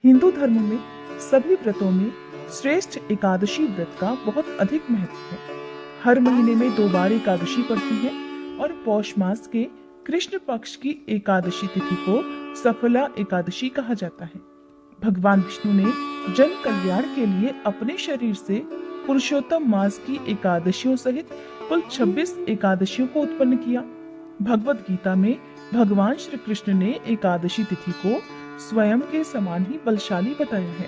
हिंदू धर्म में सभी व्रतों में श्रेष्ठ एकादशी व्रत का बहुत अधिक महत्व है। हर महीने में 2 बार एकादशी पड़ती है और पौष मास के कृष्ण पक्ष की एकादशी तिथि को सफला एकादशी कहा जाता है। भगवान विष्णु ने जन कल्याण के लिए अपने शरीर से पुरुषोत्तम मास की एकादशियों सहित कुल 26 एकादशियों को उत्पन्न किया। भगवत गीता में भगवान श्री कृष्ण ने एकादशी तिथि को स्वयं के समान ही बलशाली बताया है।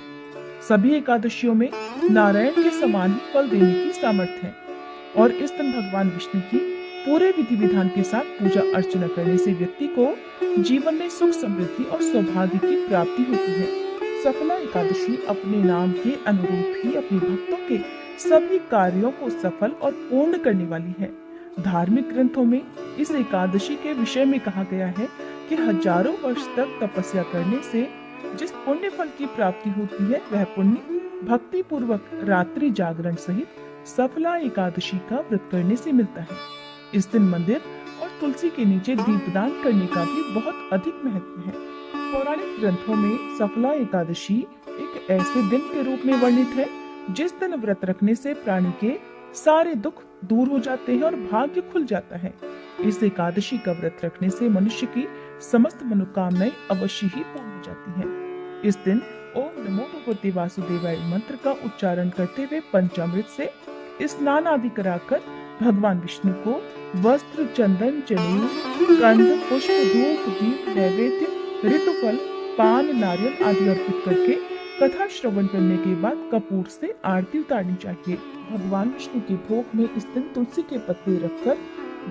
सभी एकादशियों में नारायण के समान ही फल देने की सामर्थ्य है और इस दिन भगवान विष्णु की पूरे विधि विधान के साथ पूजा अर्चना करने से व्यक्ति को जीवन में सुख समृद्धि और सौभाग्य की प्राप्ति होती है। सफला एकादशी अपने नाम के अनुरूप ही अपने भक्तों के सभी कार्यों को सफल और पूर्ण करने वाली है। धार्मिक ग्रंथों में इस एकादशी के विषय में कहा गया है कि हजारों वर्ष तक तपस्या करने से जिस पुण्य फल की प्राप्ति होती है वह पुण्य भक्ति पूर्वक रात्रि जागरण सहित सफला एकादशी का व्रत करने से मिलता है। इस दिन मंदिर और तुलसी के नीचे दीपदान करने का भी बहुत अधिक महत्व है। पौराणिक ग्रंथों में सफला एकादशी एक ऐसे दिन के रूप में वर्णित है जिस दिन व्रत रखने से प्राणी के सारे दुख दूर हो जाते हैं और भाग्य खुल जाता है। इस एकादशी का व्रत रखने से मनुष्य की समस्त मनोकामनाएं अवश्य ही पूर्ण हो जाती हैं। इस दिन ओम नमो भगवते वासुदेवाय मंत्र का उच्चारण करते हुए पंचामृत से स्नान आदि कराकर भगवान विष्णु को वस्त्र, चंदन, जनेऊ, कंद, पुष्प, धूप, दीप, नैवेद्य, ऋतुफल, पान, नारियल आदि अर्पित करके कथा श्रवण करने के बाद कपूर से आरती उतारनी चाहिए। भगवान विष्णु के भोग में इस दिन तुलसी के पत्ते रखकर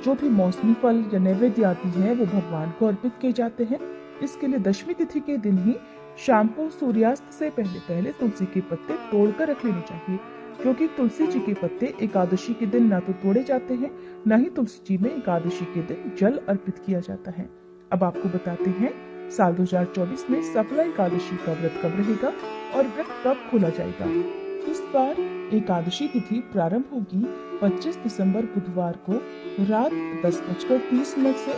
जो भी मौसमी फल या नैवेद्य आदि है वो भगवान को अर्पित किए जाते हैं। इसके लिए दशमी तिथि के दिन ही शाम को सूर्यास्त से पहले पहले तुलसी के पत्ते तोड़कर रख लेने चाहिए, क्योंकि तुलसी जी के पत्ते एकादशी के दिन ना तो तोड़े जाते हैं, न ही तुलसी जी में एकादशी के दिन जल अर्पित किया जाता है। अब आपको बताते हैं साल 2024 में सफला एकादशी का व्रत कब रहेगा और व्रत कब खोला जाएगा। इस बार एकादशी तिथि प्रारंभ होगी 25 दिसंबर बुधवार को रात 10:30 से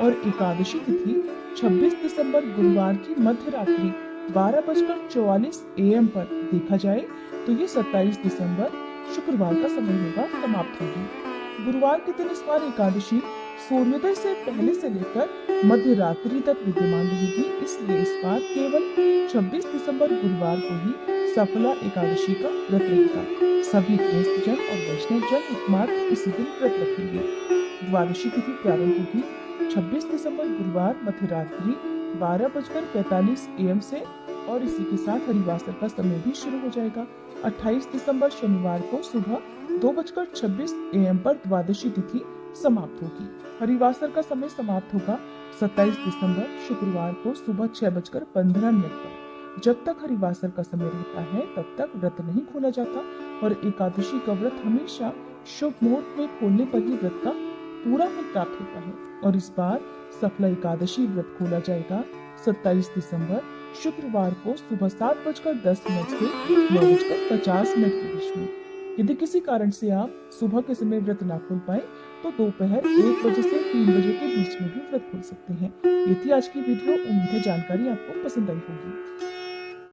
और एकादशी तिथि 26 दिसंबर गुरुवार की मध्य रात्रि 12:44 AM पर देखा जाए तो ये 27 दिसंबर शुक्रवार का समय होगा समाप्त होगी। गुरुवार के दिन इस बार एकादशी सूर्योदय से पहले से लेकर मध्य रात्रि तक विद्यमान रहेगी, इसलिए इस बार केवल 26 दिसंबर गुरुवार को ही सफला एकादशी का व्रत रहेगा। सभी गृहस्थ जन और वैष्णव जन एकमात्र इसी दिन व्रत रखेंगे। द्वादशी तिथि प्रारंभ होगी 26 दिसंबर गुरुवार मध्य रात्रि 12:45 AM से और इसी के साथ हरिवासर का समय भी शुरू हो जाएगा। 28 दिसंबर शनिवार को सुबह 2:26 AM पर द्वादशी तिथि समाप्त होगी। हरिवासर का समय समाप्त होगा 27 दिसंबर शुक्रवार को सुबह 6:15 पर। जब तक हरिवासर का समय रहता है तब तक व्रत नहीं खोला जाता और एकादशी का व्रत हमेशा शुभ मुहूर्त में खोलने पर ही व्रत का पूरा फल प्राप्त होता है। और इस बार सफला एकादशी व्रत खोला जाएगा 27 दिसंबर शुक्रवार को सुबह 7:10 से 9:50 के बीच में। यदि किसी कारण से आप सुबह के समय व्रत ना खोल पाए तो दोपहर 1 बजे से 3 बजे के बीच में भी व्रत खोल सकते हैं। ये थी आज की वीडियो। उम्मीद है जानकारी आपको पसंद आई होगी।